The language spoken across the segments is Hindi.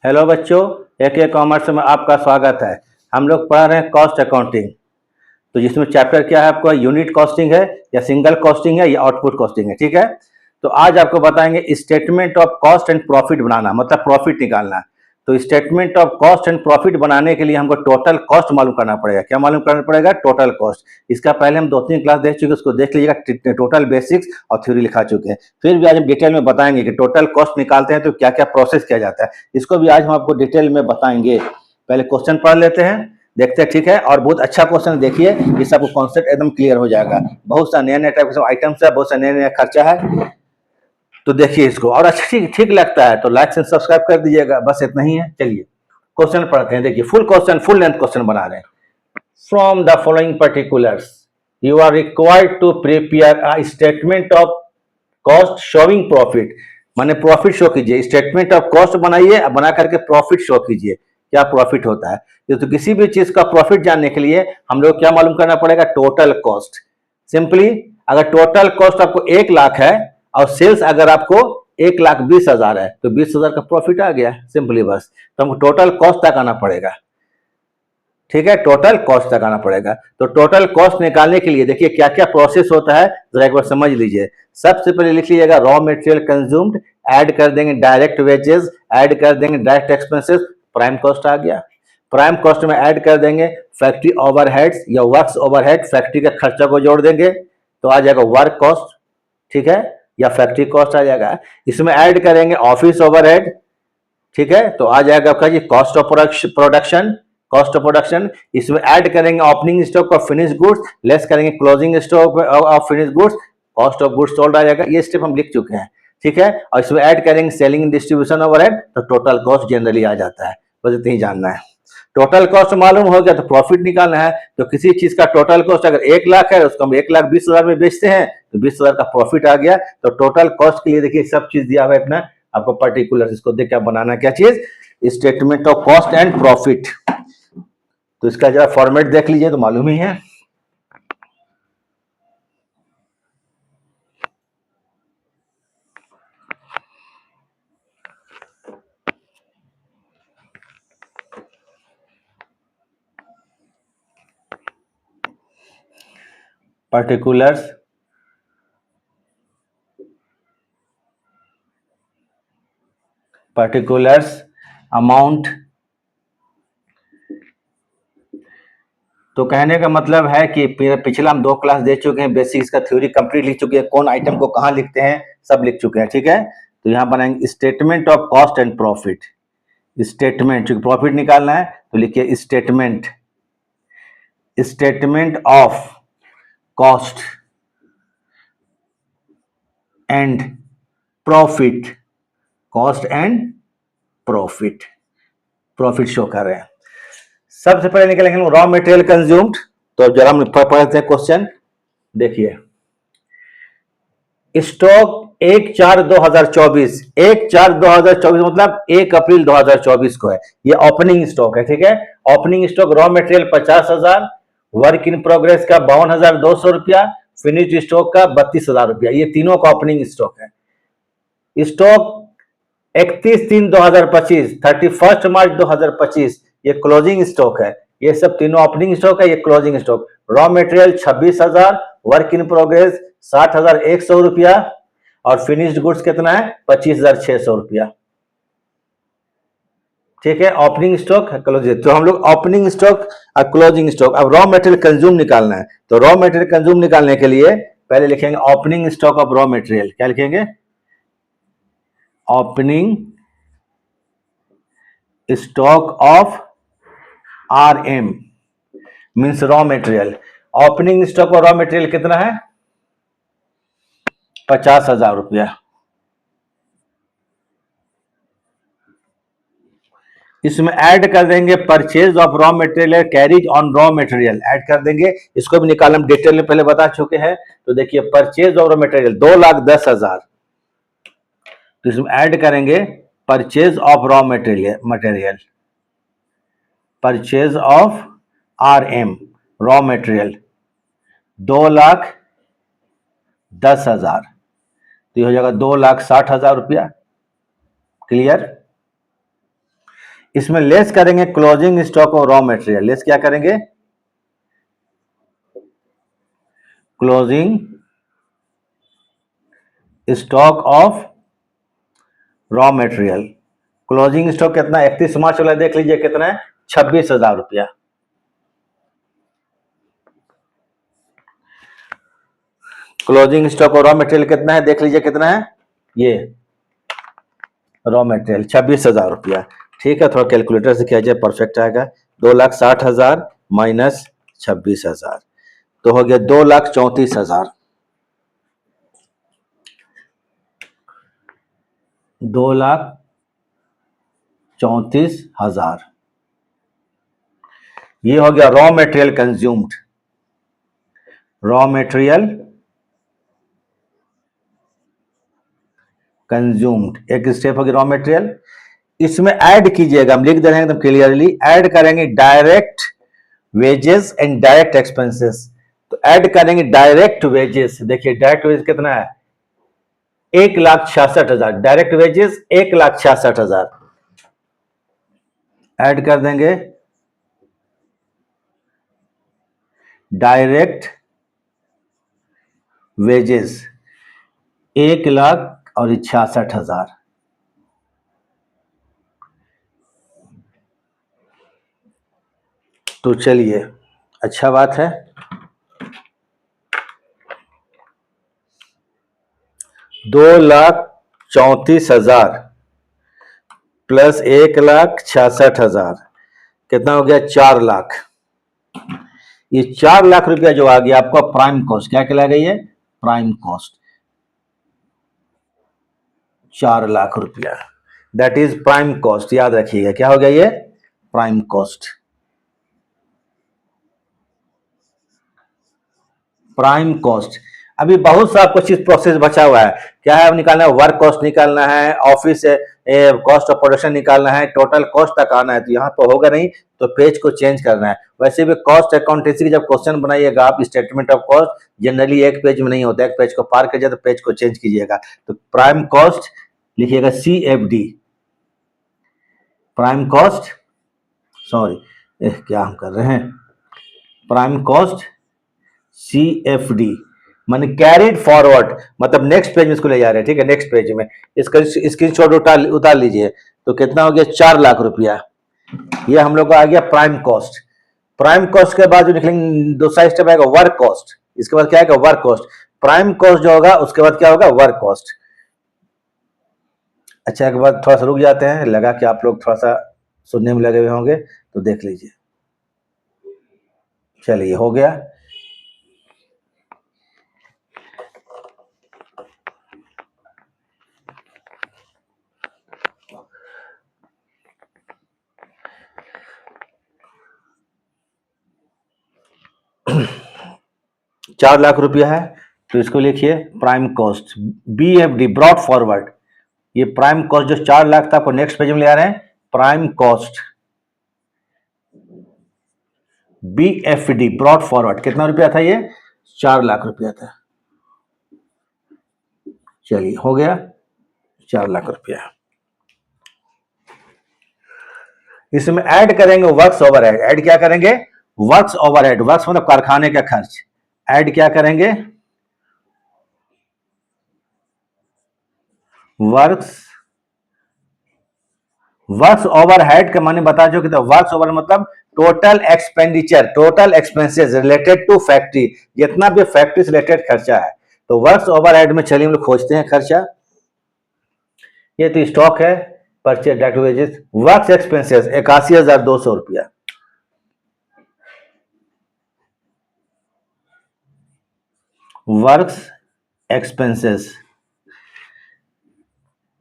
हेलो बच्चों, AK कॉमर्स में आपका स्वागत है। हम लोग पढ़ रहे हैं कॉस्ट अकाउंटिंग। तो जिसमें चैप्टर क्या है, आपको यूनिट कॉस्टिंग है या सिंगल कॉस्टिंग है या आउटपुट कॉस्टिंग है। ठीक है, तो आज आपको बताएंगे statement of cost and profit बनाना, मतलब प्रॉफिट निकालना। तो statement of cost and profit बनाने के लिए हमको टोटल कॉस्ट मालूम करना पड़ेगा। क्या मालूम करना पड़ेगा? Total cost. इसका पहले हम 2-3 क्लास देख चुके हैं, उसको देख लीजिएगा। टोटल बेसिक्स और थ्योरी लिखा चुके हैं। फिर भी आज हम डिटेल में बताएंगे कि टोटल कॉस्ट निकालते हैं तो क्या क्या प्रोसेस किया जाता है। इसको भी आज हम आपको डिटेल में बताएंगे। पहले क्वेश्चन पढ़ लेते हैं, देखते हैं। ठीक है, और बहुत अच्छा क्वेश्चन देखिए, इससे आपको कॉन्सेप्ट एकदम क्लियर हो जाएगा। बहुत सा नया नया टाइप के आइटम्स है, बहुत सा नया नया खर्चा है। तो देखिए इसको, और अच्छा ठीक ठीक लगता है तो लाइक से सब्सक्राइब कर दीजिएगा। बस इतना ही है। चलिए क्वेश्चन पढ़ते हैं। देखिए full question, full length question बना रहे हैं। From the following particulars you are required to prepare a statement of cost showing profit. माने प्रॉफिट शो कीजिए। स्टेटमेंट ऑफ कॉस्ट बनाइए, बना करके प्रॉफिट शो कीजिए। क्या प्रॉफिट होता है? तो किसी भी चीज का प्रॉफिट जानने के लिए हम लोग क्या मालूम करना पड़ेगा? Total cost. सिंपली अगर टोटल कॉस्ट आपको 1 लाख है और सेल्स अगर आपको 1,20,000 है तो 20,000 का प्रॉफिट आ गया। सिंपली बस। तो हमको टोटल कॉस्ट तक आना पड़ेगा। ठीक है, टोटल कॉस्ट तक आना पड़ेगा। तो टोटल कॉस्ट निकालने के लिए देखिए क्या क्या प्रोसेस होता है, जरा एक बार समझ लीजिए। सबसे पहले लिख लीजिएगा रॉ मटेरियल कंज्यूम्ड, ऐड कर देंगे डायरेक्ट वेजेस, ऐड कर देंगे डायरेक्ट एक्सपेंसेस, प्राइम कॉस्ट आ गया। प्राइम कॉस्ट में ऐड कर देंगे फैक्ट्री ओवरहेड्स या वर्क्स ओवरहेड, फैक्ट्री का खर्चा को जोड़ देंगे तो आ जाएगा वर्क कॉस्ट। ठीक है, या फैक्ट्री कॉस्ट आ जाएगा। इसमें ऐड करेंगे ऑफिस ओवरहेड। ठीक है, तो आ जाएगा आपका जी cost of production. Cost of production. इसमें ऐड करेंगे opening stock of finish goods, less करेंगे closing stock of finish goods, cost of goods sold आ जाएगा। ये स्टेप हम लिख चुके हैं। ठीक है, और इसमें ऐड करेंगे सेलिंग डिस्ट्रीब्यूशन ओवरहेड, तो टोटल कॉस्ट जनरली आ जाता है। बस इतना ही जानना है। टोटल कॉस्ट मालूम हो गया तो प्रॉफिट निकालना है। तो किसी चीज का टोटल कॉस्ट अगर 1 लाख है उसको हम 1,20,000 में बेचते हैं तो 20,000 का प्रॉफिट आ गया। तो टोटल कॉस्ट के लिए देखिए सब चीज दिया हुआ है अपना, आपको पर्टिकुलर इसको देख के बनाना क्या चीज, statement of cost and profit. तो इसका जरा फॉर्मेट देख लीजिए तो मालूम ही है। Particulars, amount. तो कहने का मतलब है कि पिछला हम 2 क्लास दे चुके हैं, बेसिक्स का थ्योरी कंप्लीट लिख चुके हैं, कौन आइटम को कहाँ लिखते हैं सब लिख चुके हैं। ठीक है, तो यहाँ बनाएंगे statement of cost and profit. Statement, चूंकि प्रॉफिट निकालना है तो लिखिए statement, statement of cost and profit. Cost and profit, profit show कर रहे हैं। सबसे पहले निकलेंगे रॉ मटेरियल कंज्यूम्ड। तो जरा हम पढ़ते हैं क्वेश्चन। देखिए स्टॉक 1/4/2024, 1/4/2024 मतलब 1 अप्रैल 2024 को है। ये ओपनिंग स्टॉक है। ठीक है, opening stock raw material 50,000, work in progress का 52,200 रुपया, फिनिश्ड स्टॉक का 32,000 रुपया। ये तीनों का ओपनिंग स्टॉक है। स्टॉक 31/3/2025, 31 मार्च 2025 ये क्लोजिंग स्टॉक है। ये सब तीनों ओपनिंग स्टॉक है, ये closing stock. Raw material 26,000, work in progress 60,100 रुपया और फिनिश्ड गुड्स कितना है? 25,600 रुपया। ठीक है, ओपनिंग स्टॉक क्लोजिंग। तो हम लोग ओपनिंग स्टॉक और क्लोजिंग स्टॉक। अब रॉ मटेरियल कंज्यूम निकालना है। तो रॉ मटेरियल कंज्यूम निकालने के लिए पहले लिखेंगे opening stock of raw material. क्या लिखेंगे? Opening stock of RM means raw material. Opening stock और रॉ मटेरियल कितना है? 50,000 रुपया। इसमें ऐड कर देंगे purchase of raw material, carries on raw material add कर देंगे। इसको भी निकाल हम डिटेल में पहले बता चुके हैं। तो देखिए परचेज ऑफ रॉ मटेरियल 2,10,000, तो इसमें ऐड करेंगे purchase of raw material, purchase of RM raw material 2,10,000, तो ये हो जाएगा 2,60,000 रुपया। क्लियर? इसमें लेस करेंगे क्लोजिंग स्टॉक और रॉ मटेरियल। लेस क्या करेंगे? Closing stock of raw material. Closing stock कितना? 31 मार्च वाला देख लीजिए कितना है, 26,000 रुपया। क्लोजिंग स्टॉक और रॉ मटेरियल कितना है, देख लीजिए कितना है, ये रॉ मटेरियल 26,000 रुपया। ठीक है, थोड़ा कैलकुलेटर से किया जाए परफेक्ट आएगा। 2,60,000 माइनस 26,000 तो हो गया 2,34,000। 2,34,000 ये हो गया raw material consumed. Raw material consumed एक स्टेप हो गया रॉ मटेरियल। इसमें ऐड कीजिएगा, हम लिख दे रहे हैं एकदम क्लियरली, ऐड करेंगे direct wages and direct expenses. तो ऐड करेंगे डायरेक्ट वेजेस। देखिए डायरेक्ट वेजेस कितना है, 1,66,000। डायरेक्ट वेजेस 1,66,000 ऐड कर देंगे डायरेक्ट वेजेस 1,66,000। तो चलिए अच्छा बात है। 2,34,000 प्लस 1,66,000 कितना हो गया, 4 लाख। ये 4 लाख रुपया जो आ गया आपका प्राइम कॉस्ट, क्या कहला गई है, प्राइम कॉस्ट। 4 लाख रुपया दैट इज प्राइम कॉस्ट। याद रखिएगा क्या हो गया ये, प्राइम कॉस्ट। Prime cost. अभी बहुत सा आपको चीज प्रोसेस बचा हुआ है। क्या है, अब निकालना है, वर्क कॉस्ट निकालना है, ऑफिस कॉस्ट ऑफ प्रोडक्शन निकालना है, टोटल कॉस्ट तक आना है। तो यहाँ पर होगा नहीं, तो पेज को चेंज करना है। वैसे भी कॉस्ट अकाउंटेंसी की जब क्वेश्चन बनाइएगा आप, स्टेटमेंट ऑफ कॉस्ट जनरली एक पेज में नहीं होता है, एक पेज को पार कर जाए तो पेज को चेंज कीजिएगा। तो प्राइम कॉस्ट लिखिएगा CFD, प्राइम कॉस्ट, सॉरी क्या हम कर रहे हैं, प्राइम कॉस्ट CFD माने कैरिड फॉरवर्ड, मतलब नेक्स्ट पेज में इसको ले जा रहे हैं। ठीक है, नेक्स्ट पेज में इसका स्क्रीनशॉट उतार लीजिए। तो कितना हो गया, 4 लाख रुपया। ये हम लोग को आ गया प्राइम कॉस्ट। प्राइम कॉस्ट के बाद जो निकलेंगे दूसरा स्टेप आएगा वर्क कॉस्ट। इसके बाद क्या आएगा, वर्क कॉस्ट। प्राइम कॉस्ट जो होगा उसके बाद क्या होगा, वर्क कॉस्ट। अच्छा एक बार थोड़ा सा रुक जाते हैं, लगा कि आप लोग थोड़ा सा सुनने में लगे हुए होंगे, तो देख लीजिए। चलिए हो गया। चार लाख रुपया है, तो इसको लिखिए prime cost BFD, brought forward. ये प्राइम कॉस्ट जो 4 लाख था आपको नेक्स्ट पेज में ले आ रहे हैं, prime cost BFD, brought forward. कितना रुपया था ये, 4 लाख रुपया था। चलिए हो गया 4 लाख रुपया। इसमें ऐड करेंगे वर्क्स ओवरहेड। ऐड क्या करेंगे, वर्क्स ओवरहेड। वर्क्स मतलब कारखाने का खर्च। ऐड क्या करेंगे, वर्क्स वर्क्स ओवरहेड का माने बता जो कि वर्क्स ओवर मतलब total expenditure, total expenses related to factory, जितना भी फैक्ट्री से रिलेटेड खर्चा है। तो वर्क्स ओवरहेड में चलिए हम लोग खोजते हैं खर्चा। ये तो स्टॉक है, purchase direct wages. Works expenses 81,200 रुपया। वर्क्स एक्सपेंसेस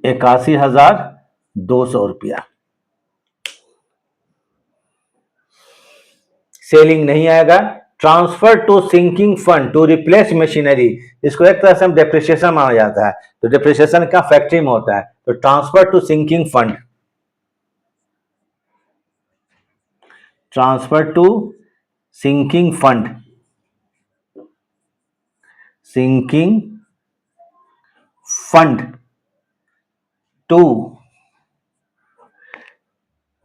81,200 रुपया। सेलिंग नहीं आएगा। Transfer to sinking fund to replace machinery, इसको एक तरह से हम डेप्रिसिएशन माना जाता है। तो डेप्रिसिएशन का फैक्ट्री में होता है। तो transfer to sinking fund, transfer to sinking fund, sinking fund to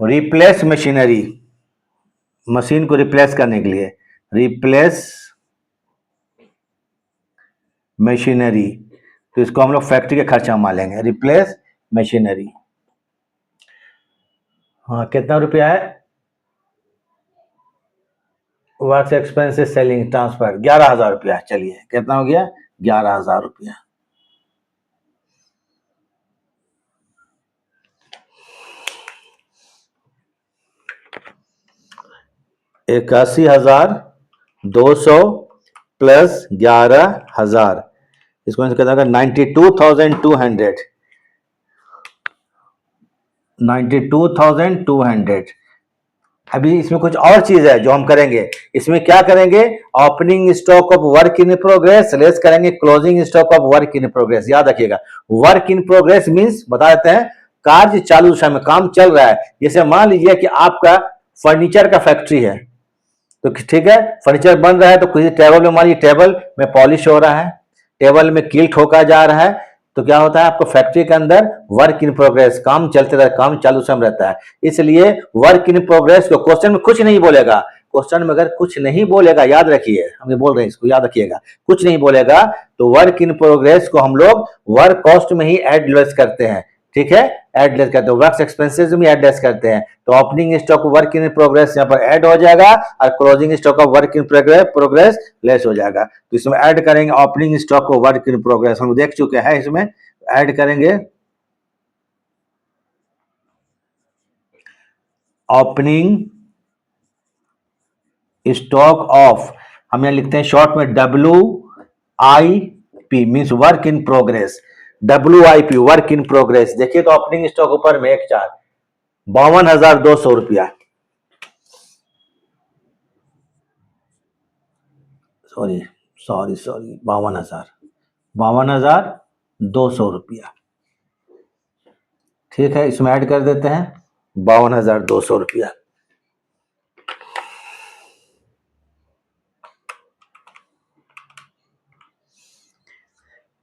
replace machinery, machine को रिप्लेस करने के लिए, रिप्लेस मशीनरी, तो इसको हम लोग फैक्ट्री के खर्चा मान लेंगे, रिप्लेस मशीनरी। हाँ, कितना रुपया है? वर्क एक्सपेंसेस सेलिंग ट्रांसफर 11,000 रुपया। चलिए कितना हो गया? 11,000 रुपया। 81,200 प्लस 11,000, इसको कितना होगा? 92,200, 92,200। अभी इसमें कुछ और चीज है जो हम करेंगे। इसमें क्या करेंगे? Opening stock of work in progress less करेंगे closing stock of work in progress. याद रखिएगा, वर्क इन प्रोग्रेस मींस बता देते हैं कार्य चालू समय, काम चल रहा है। जैसे मान लीजिए कि आपका फर्नीचर का फैक्ट्री है, तो ठीक है, फर्नीचर बन रहा है, तो किसी टेबल में मान लीजिए टेबल में पॉलिश हो रहा है, टेबल में कील ठोका जा रहा है, तो क्या होता है? आपको फैक्ट्री के अंदर वर्क इन प्रोग्रेस, काम चलते रहता है, काम चालू समय रहता है। इसलिए वर्क इन प्रोग्रेस को क्वेश्चन में कुछ नहीं बोलेगा, क्वेश्चन में अगर कुछ नहीं बोलेगा, याद रखिए, हम ये बोल रहे हैं इसको याद रखिएगा, कुछ नहीं बोलेगा तो वर्क इन प्रोग्रेस को हम लोग वर्क कॉस्ट में ही एड लेस करते हैं। ठीक है, एड लेस करते हैं, वर्क एक्सपेंसेस में एड लेस करते हैं। तो opening stock work in progress यहाँ पर ऐड हो जाएगा और closing stock of work in progress less हो जाएगा। तो इसमें ऐड करेंगे opening stock of work in progress, हम देख चुके हैं, इसमें ऐड करेंगे ओपनिंग स्टॉक ऑफ, हम यहां लिखते हैं शॉर्ट में WIP means work in progress, WIP work in progress. देखिए तो ओपनिंग स्टॉक ऊपर में 52,200 रुपया, सॉरी 52,200 रुपया। ठीक है, इसमें ऐड कर देते हैं 52,200 रुपया।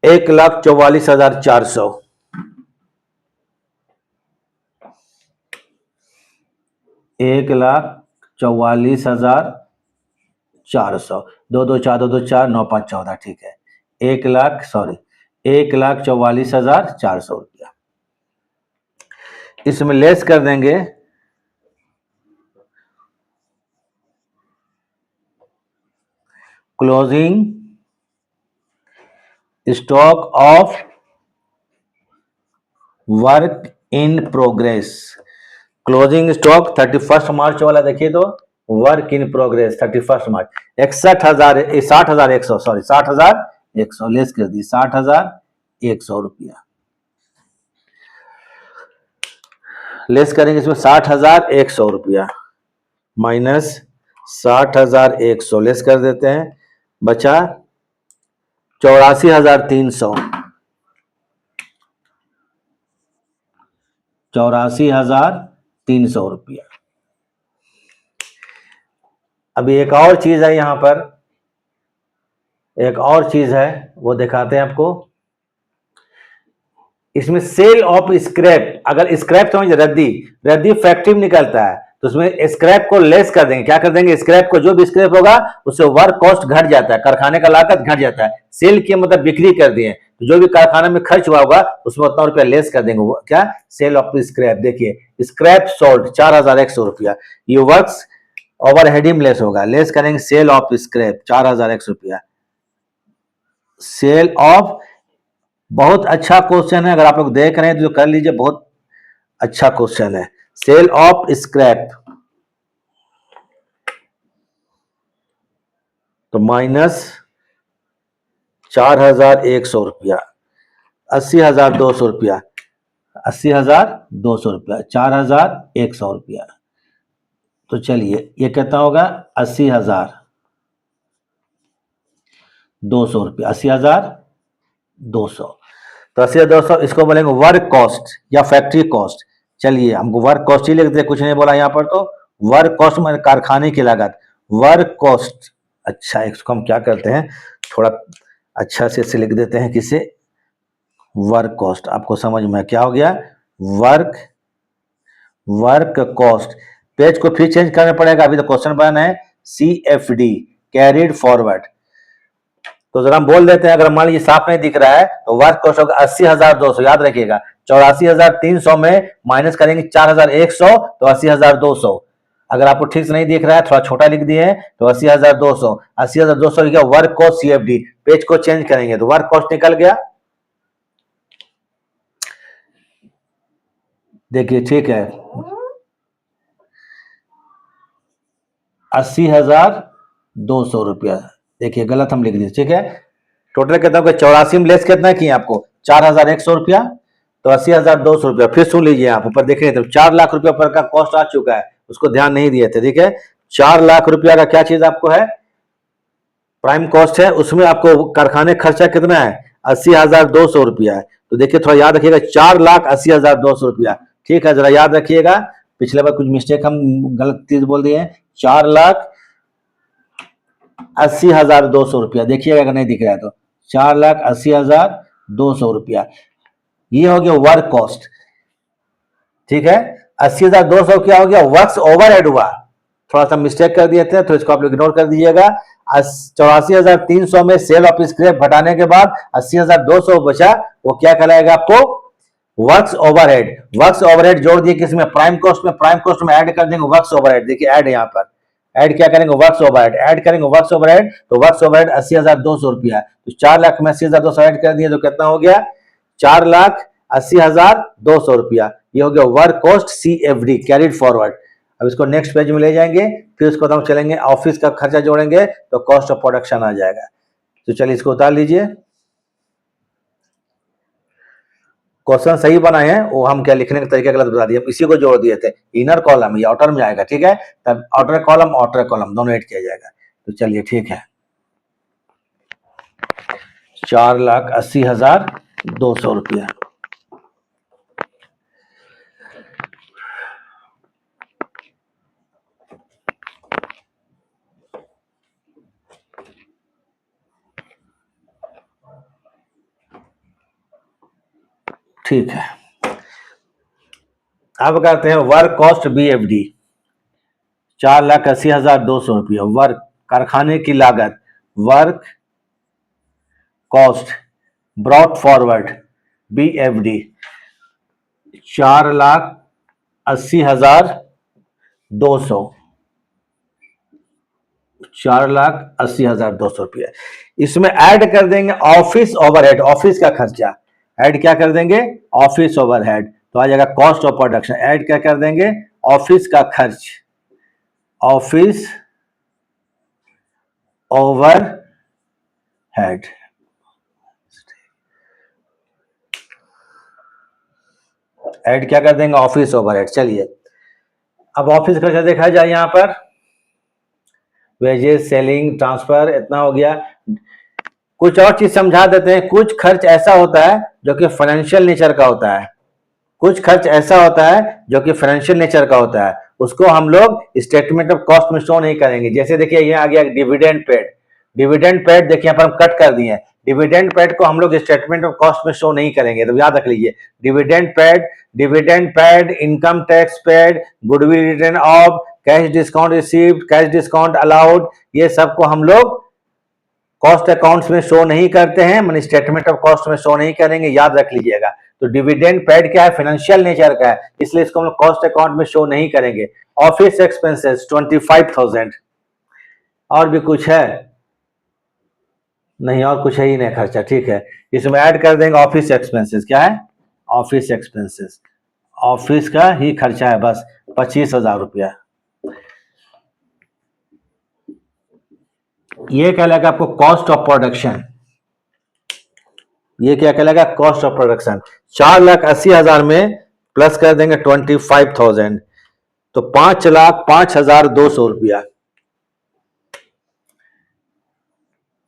एक 1,44,400, 1,44,400, 2 2 4 2 2 4 9 5 14, ठीक है, 1,44,400 रुपया। इसमें लेस कर देंगे closing stock of work in progress. Closing stock 31 मार्च वाला देखिए तो work in progress 31 March 60,100, sorry 60,100 less कर दी, 60,100 रुपया लेस करेंगे। इसमें 60,100 रुपया माइनस 60,100 लेस कर देते हैं, बचा 84,300, 84,300 रुपया। अभी एक और चीज है, यहां पर एक और चीज है, वो दिखाते हैं आपको। इसमें सेल ऑफ स्क्रैप, अगर स्क्रैप समझ, रद्दी फैक्ट्री में निकलता है, तो उसमें स्क्रैप को लेस कर देंगे। क्या कर देंगे? स्क्रैप को, जो भी स्क्रैप होगा उससे वर्क कॉस्ट घट जाता है, कारखाने का लागत घट जाता है। सेल की मतलब बिक्री कर दिए, तो जो भी कारखाने में खर्च हुआ होगा उसमें उतना रुपया लेस कर देंगे। क्या? Sale of scrap. देखिए स्क्रैप सोल्ड 4,100 रुपया, ये वर्क्स ओवरहेड में लेस होगा, लेस करेंगे सेल ऑफ स्क्रैप 4,100 रुपया। सेल ऑफ, बहुत अच्छा क्वेश्चन है, अगर आप लोग देख रहे हैं तो कर लीजिए, बहुत अच्छा क्वेश्चन है। सेल ऑफ स्क्रैप तो माइनस 4,100 रुपया, 80,200 रुपया, 80,200 रुपया, 4,100 रुपया। तो चलिए ये कितना होगा? 80,200 रुपया, 80,200। तो 80,200 इसको बोलेंगे वर्क कॉस्ट या फैक्ट्री कॉस्ट। चलिए हमको वर्क कॉस्ट ही लिख दे, कुछ नहीं बोला यहाँ पर, तो वर्क कॉस्ट मतलब कारखाने की लागत, वर्क कॉस्ट। अच्छा, इसको हम क्या करते हैं, थोड़ा अच्छा से इसे लिख देते हैं, किसे? Work cost. आपको समझ में क्या हो गया? वर्क वर्क कॉस्ट, पेज को फिर चेंज करना पड़ेगा, अभी तो क्वेश्चन बना है CFD, कैरिड फॉरवर्ड। तो जरा हम बोल देते हैं, अगर मान लीजिए साफ नहीं दिख रहा है तो वर्क कॉस्ट होगा 80,200, याद रखिएगा। 84,300 में माइनस करेंगे 4,100 तो 80,200। अगर आपको ठीक से नहीं दिख रहा है, थोड़ा छोटा लिख दिए तो 80,200, 80,200 लिखा वर्क कॉस्ट CFD। पेज को चेंज करेंगे तो वर्क कॉस्ट निकल गया। देखिए ठीक है, 80,200 रुपया। देखिए गलत हम लिख दिए, ठीक है। टोटल कितना होगा, 84 में लेस कितना किए आपको, 4,100 रुपया, तो 80,200 रुपया। फिर सुन लीजिए, आप ऊपर देख रहे थे 4 लाख रुपया पर का कॉस्ट आ चुका है, उसको ध्यान नहीं दिए थे, ठीक है। 4 लाख रुपया का क्या चीज आपको है, प्राइम कॉस्ट है, उसमें आपको कारखाने खर्चा कितना है, 80,200 रुपया है। तो देखिए थोड़ा याद रखिएगा, 4,80,200 रुपया, ठीक है, जरा याद रखिएगा। पिछले बार कुछ मिस्टेक हम गलत चीज बोल दिए हैं। 4,80,200 रुपया, देखिएगा अगर नहीं दिख रहा है तो 4,80,200 रुपया, ये हो गया वर्क कॉस्ट, ठीक है। 80,200 क्या हो गया, वर्क्स ओवरहेड हुआ, थोड़ा सा मिस्टेक कर दिए थे तो इसको आप लोग इग्नोर कर दीजिएगा। 84,300 में सेल ऑफ स्क्रैप घटाने के बाद 80,200 बचा, वो क्या कहलाएगा आपको, वर्क्स ओवरहेड। वर्क्स ओवरहेड जोड़ दिए किसमें, प्राइम कॉस्ट में, प्राइम कॉस्ट में ऐड कर देंगे वर्क्स ओवरहेड। देखिए ऐड यहाँ पर ऐड क्या करेंगे, वर्क्स ओवरहेड ऐड करेंगे, वर्क्स ओवरहेड, तो वर्क्स ओवरहेड 80,200 रुपया। तो 4 लाख में 80,200 ऐड कर दिए तो कितना हो गया, 4,80,200 रुपया। ये हो गया work cost CFD, carried forward. अब इसको नेक्स्ट पेज में ले जाएंगे, फिर उसको हम चलेंगे ऑफिस का खर्चा जोड़ेंगे तो कॉस्ट ऑफ प्रोडक्शन आ जाएगा। तो चलिए इसको उतार लीजिए। क्वेश्चन सही बनाए हैं, वो हम क्या लिखने का तरीका गलत बता दिए, हम इसी को जोड़ दिए थे। इनर कॉलम या आउटर में आएगा, ठीक है, तब आउटर कॉलम दोनों ऐड किया जाएगा। तो चलिए ठीक है, 4,80,200 रुपया। ठीक है, अब करते हैं वर्क कॉस्ट BFD, 4,80,200 रुपया। वर्क कारखाने की लागत, work cost brought forward BFD, 4,80,200, 4,80,200 रुपया। इसमें ऐड कर देंगे ऑफिस ओवरहेड, ऑफिस का खर्चा ऐड क्या कर देंगे, ऑफिस ओवरहेड, तो आ जाएगा कॉस्ट ऑफ प्रोडक्शन। ऐड क्या कर देंगे, ऑफिस का खर्च, ऑफिस ओवरहेड, ऐड क्या कर देंगे, ऑफिस ओवरहेड। चलिए अब ऑफिस खर्चा देखा जाए, यहां पर वेजेस, सेलिंग, ट्रांसफर, इतना हो गया। कुछ और चीज समझा देते हैं, कुछ खर्च ऐसा होता है जो कि फाइनेंशियल नेचर का होता है, कुछ खर्च ऐसा होता है जो कि फाइनेंशियल नेचर का होता है, उसको हम लोग स्टेटमेंट ऑफ कॉस्ट में शो नहीं करेंगे। जैसे देखिए ये आ गया डिविडेंड पेड, डिविडेंड पेड देखिए यहाँ पर हम कट कर दिए। डिविडेंड पेड को हम लोग स्टेटमेंट ऑफ कॉस्ट में शो नहीं करेंगे, तो याद रख लीजिए dividend paid, income tax paid, goodwill return of, cash discount received, cash discount allowed, ये सबको हम लोग कॉस्ट अकाउंट्स में शो नहीं करते हैं, मैंने स्टेटमेंट ऑफ कॉस्ट में शो नहीं करेंगे, याद रख लीजिएगा। तो डिविडेंड पेड क्या है, फाइनेंशियल नेचर का है, इसलिए इसको हम लोग कॉस्ट अकाउंट में शो नहीं करेंगे। ऑफिस एक्सपेंसेस 25,000, और भी कुछ है नहीं, और कुछ है ही नहीं खर्चा, ठीक है। इसमें ऐड कर देंगे ऑफिस एक्सपेंसेस, क्या है, ऑफिस एक्सपेंसेस, ऑफिस का ही खर्चा है बस, 25,000 रुपया। ये कहलाएगा आपको कॉस्ट ऑफ प्रोडक्शन, ये क्या कहलाएगा, कॉस्ट ऑफ प्रोडक्शन। 4,80,000 में प्लस कर देंगे 25,000, तो 5,05,200 रुपया,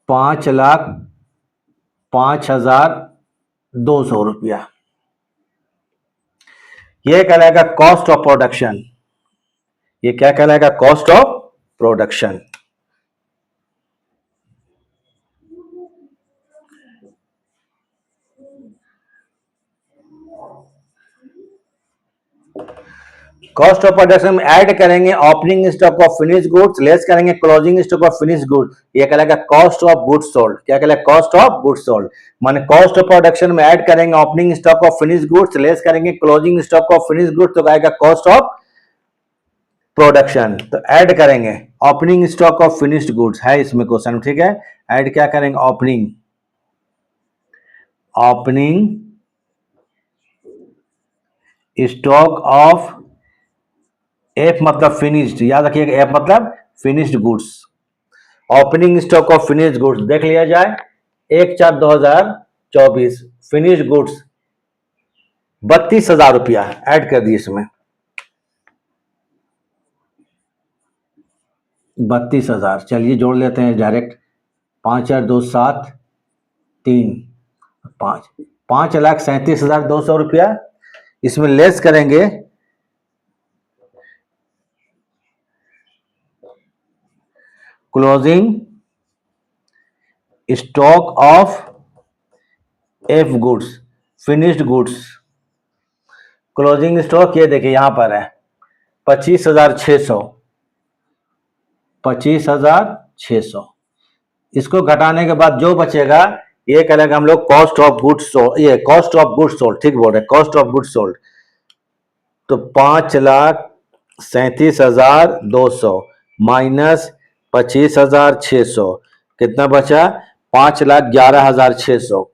5,05,200 रुपया, यह कहलाएगा कॉस्ट ऑफ प्रोडक्शन। ये क्या कहलाएगा, cost of production. Cost of production में ऐड करेंगे opening stock of finish goods, less करेंगे closing stock of finish goods, ये कहलाएगा कॉस्ट ऑफ गुड्स सोल्ड। क्या कहलाएगा? Cost of goods sold. माने कॉस्ट ऑफ प्रोडक्शन में ऐड करेंगे opening stock of finish goods, less करेंगे closing stock of finish goods, तो आएगा कॉस्ट ऑफ प्रोडक्शन। तो ऐड करेंगे opening stock of finished goods है इसमें क्वेश्चन, ठीक है। ऐड क्या करेंगे? ओपनिंग स्टॉक ऑफ, एफ मतलब फिनिश्ड, याद रखिएगा एफ मतलब finished goods. Opening stock of finished goods देख लिया जाए 1/4/2024 फिनिश्ड गुड्स 32,000 रुपया ऐड कर दिए इसमें। 32,000 चलिए जोड़ लेते हैं डायरेक्ट। 5,427 3 5 5,37,200 रुपया। इसमें लेस करेंगे closing stock of F goods finished goods. Closing stock ये देखिए यहां पर है 25,600, 25,600। इसको घटाने के बाद जो बचेगा ये कहलाएगा हम लोग कॉस्ट ऑफ गुड्स सोल्ड, ये कॉस्ट ऑफ गुड्स सोल्ड, ठीक बोल रहे हैं, कॉस्ट ऑफ गुड्स सोल्ड। तो 5,37,200 माइनस 25,600 कितना बचा? 5,11,600,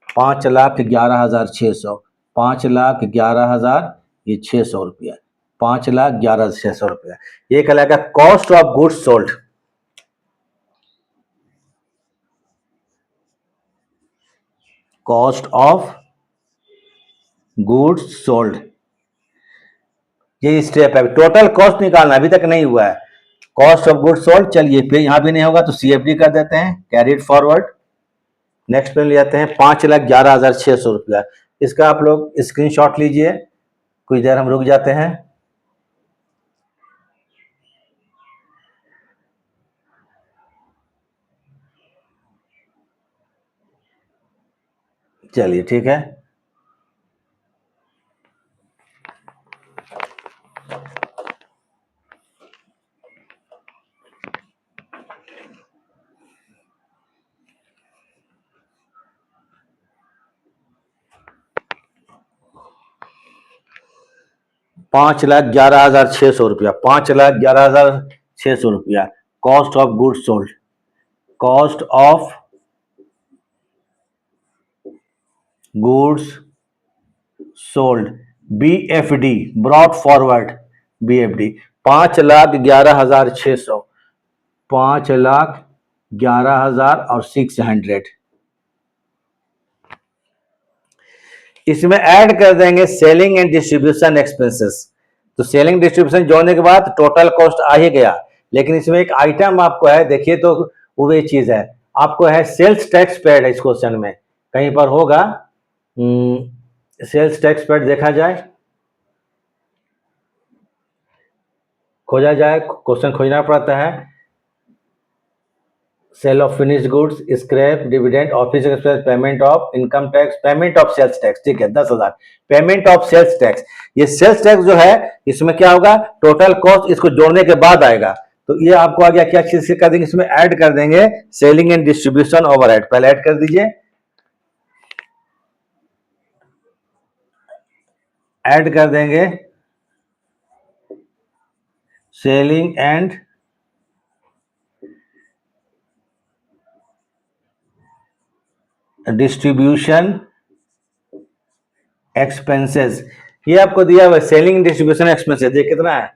5,11,600, 5,11,000 ये 600 रुपया, 5,11,600 रुपया। ये कहलाएगा cost of goods sold. Cost of goods sold, ये स्टेप है। टोटल कॉस्ट निकालना अभी तक नहीं हुआ है। कॉस्ट ऑफ गुड्स सोल्ड, चलिए फिर यहां भी नहीं होगा तो सीएफडी कर देते हैं, कैरिड फॉरवर्ड। नेक्स्ट पे ले जाते हैं 5,11,600 रुपया। इसका आप लोग स्क्रीनशॉट लीजिए, कुछ देर हम रुक जाते हैं। चलिए ठीक है, ₹5,11,600 रुपया, 5,11,600 रुपया cost of goods sold. Cost of goods sold BFD brought forward BFD 5,11,600, 5,11,000 और 600। इसमें ऐड कर देंगे सेलिंग एंड डिस्ट्रीब्यूशन एक्सपेंसेस। तो सेलिंग डिस्ट्रीब्यूशन जोड़ने के बाद टोटल कॉस्ट आ ही गया, लेकिन इसमें एक आइटम आपको है, देखिए तो वो ये चीज है आपको है सेल्स टैक्स पेड है। इस क्वेश्चन में कहीं पर होगा सेल्स टैक्स पेड, देखा जाए, खोजा जाए, क्वेश्चन खोजना पड़ता है। Sale of finished goods, scrap, dividend, office expense, payment of income tax, payment of sales tax, ठीक है 10,000 पेमेंट ऑफ सेल्स टैक्स। ये सेल्स टैक्स जो है इसमें क्या होगा? टोटल कॉस्ट इसको जोड़ने के बाद आएगा। तो ये आपको आ गया, क्या चीज से कर देंगे? इसमें ऐड कर देंगे सेलिंग एंड डिस्ट्रीब्यूशन ओवरहेड। पहले ऐड कर दीजिए, ऐड कर देंगे सेलिंग एंड डिस्ट्रीब्यूशन एक्सपेंसेस। ये आपको दिया हुआ सेलिंग डिस्ट्रीब्यूशन एक्सपेंसेस, ये कितना है?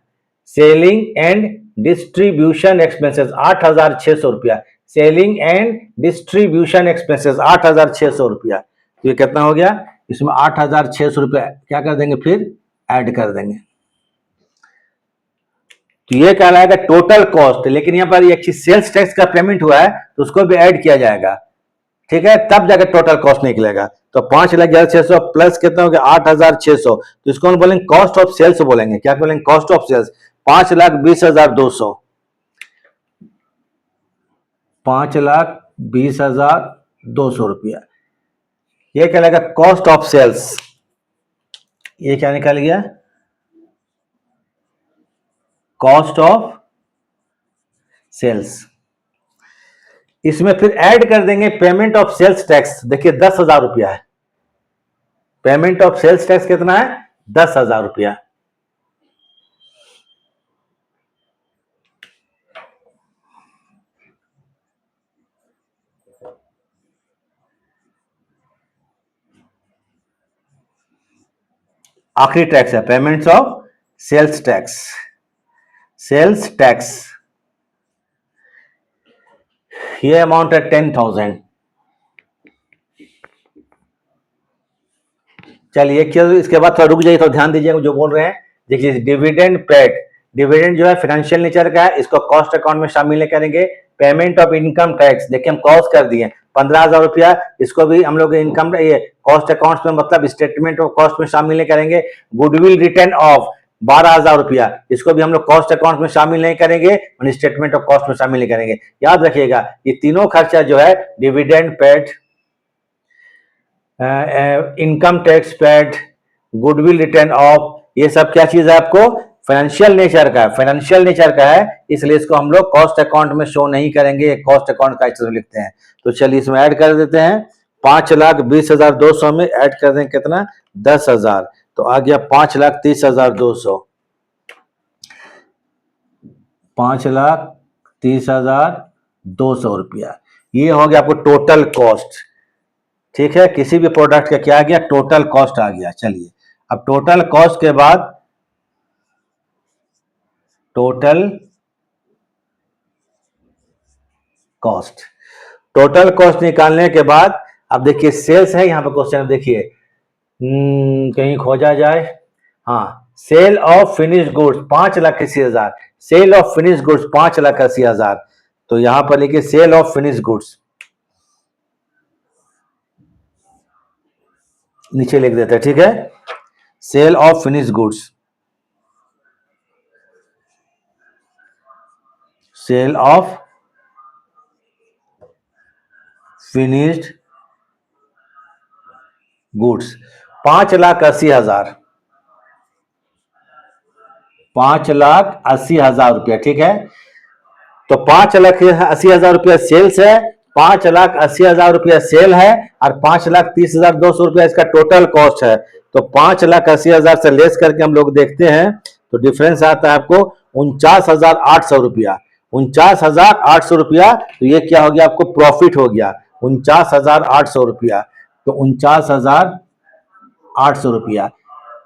सेलिंग एंड डिस्ट्रीब्यूशन एक्सपेंसेस 8,600 रुपया। सेलिंग एंड डिस्ट्रीब्यूशन एक्सपेंसेस 8,600 रुपया। तो ये कितना हो गया? इसमें 8,600 रुपया क्या कर देंगे? फिर ऐड कर देंगे। तो ये कहलाएगा टोटल कॉस्ट। लेकिन यहाँ पर एक चीज सेल्स टैक्स का पेमेंट हुआ है तो उसको भी ऐड किया जाएगा, ठीक है, तब जाकर टोटल कॉस्ट निकलेगा। तो 5,11,600 प्लस कितना हो गया? 8,600। तो इसको हम बोलेंगे कॉस्ट ऑफ सेल्स बोलेंगे। क्या बोलेंगे? कॉस्ट ऑफ सेल्स 5,20,200, 5,20,200 रुपया। ये कहलाएगा कॉस्ट ऑफ सेल्स। ये क्या निकल गया? Cost of sales. इसमें फिर ऐड कर देंगे पेमेंट ऑफ सेल्स टैक्स। देखिए 10,000 रुपया है, पेमेंट ऑफ सेल्स टैक्स कितना है? 10,000 रुपया। आखिरी टैक्स है payments of sales tax. Sales tax ये अमाउंट है 10,000। चलिए क्यों, इसके बाद थोड़ा रुक जाइए, तो ध्यान दीजिए जो बोल रहे हैं। देखिए डिविडेंड पेड, डिविडेंड जो है फाइनेंशियल नेचर का है, इसको कॉस्ट अकाउंट में शामिल नहीं करेंगे। पेमेंट ऑफ इनकम टैक्स, देखिए हम कॉस्ट कर दिए 15,000 रुपया, इसको भी हम लोग इनकम ये कॉस्ट अकाउंट में मतलब स्टेटमेंट ऑफ कॉस्ट में शामिल नहीं करेंगे। गुडविल रिटर्न ऑफ 12,000 रुपया, इसको भी हम लोग कॉस्ट अकाउंट में शामिल नहीं करेंगे और स्टेटमेंट ऑफ कॉस्ट में शामिल नहीं करेंगे। याद रखिएगा ये तीनों खर्चा जो है dividend paid, income tax paid, goodwill return of, ये सब क्या चीज है आपको? फाइनेंशियल नेचर का है, फाइनेंशियल नेचर का है, इसलिए इसको हम लोग कॉस्ट अकाउंट में शो नहीं करेंगे। कॉस्ट अकाउंट का इस लिखते हैं। तो चलिए इसमें ऐड कर देते हैं 5,20,200 में ऐड कर दें कितना? 10,000, तो आ गया 5,30,200। 5,30,200 रुपया, ये हो गया आपको टोटल कॉस्ट। ठीक है, किसी भी प्रोडक्ट का क्या आ गया? टोटल कॉस्ट आ गया। चलिए अब टोटल कॉस्ट के बाद टोटल कॉस्ट, टोटल कॉस्ट निकालने के बाद अब देखिए सेल्स है यहाँ पे क्वेश्चन, देखिए कहीं खोजा जाए। हाँ, sale of finished goods 5,80,000, sale of finished goods 5,80,000, तो यहां पर लिखिए सेल ऑफ फिनिश्ड गुड्स, नीचे लिख देते हैं। ठीक है, sale of finished goods, sale of finished goods 5,80,000, 5,80,000 रुपया। ठीक है, तो 5,80,000 रुपया सेल्स है, 5,80,000 रुपया सेल है और 5,30,200 रुपया इसका टोटल कॉस्ट है। तो 5,80,000 से लेस करके हम लोग देखते हैं तो डिफरेंस आता है आपको 49,800 रुपया। 49,800 रुपया, तो ये क्या हो गया? आपको प्रॉफिट हो गया 49,800 रुपया। तो 49,800 रुपया।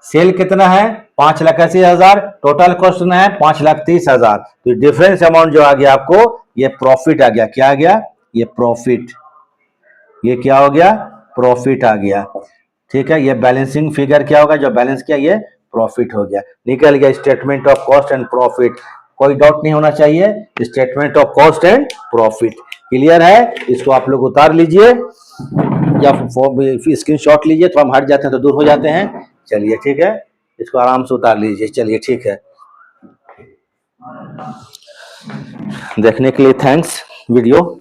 सेल कितना है? 5,80,000, टोटल कॉस्ट कितना है? 5,30,000। तो डिफरेंस अमाउंट जो आ गया आपको, ये प्रॉफिट आ गया। क्या आ गया? ये प्रॉफिट। ये क्या हो गया? प्रॉफिट आ गया। ठीक है, ये बैलेंसिंग फिगर क्या होगा? जो बैलेंस किया ये प्रॉफिट हो गया, निकल गया statement of cost and profit. कोई डाउट नहीं होना चाहिए, statement of cost and profit clear है। इसको आप लोग उतार लीजिए या स्क्रीनशॉट लीजिए, तो हम हट जाते हैं तो दूर हो जाते हैं। चलिए ठीक है, इसको आराम से उतार लीजिए। चलिए ठीक है, देखने के लिए थैंक्स वीडियो।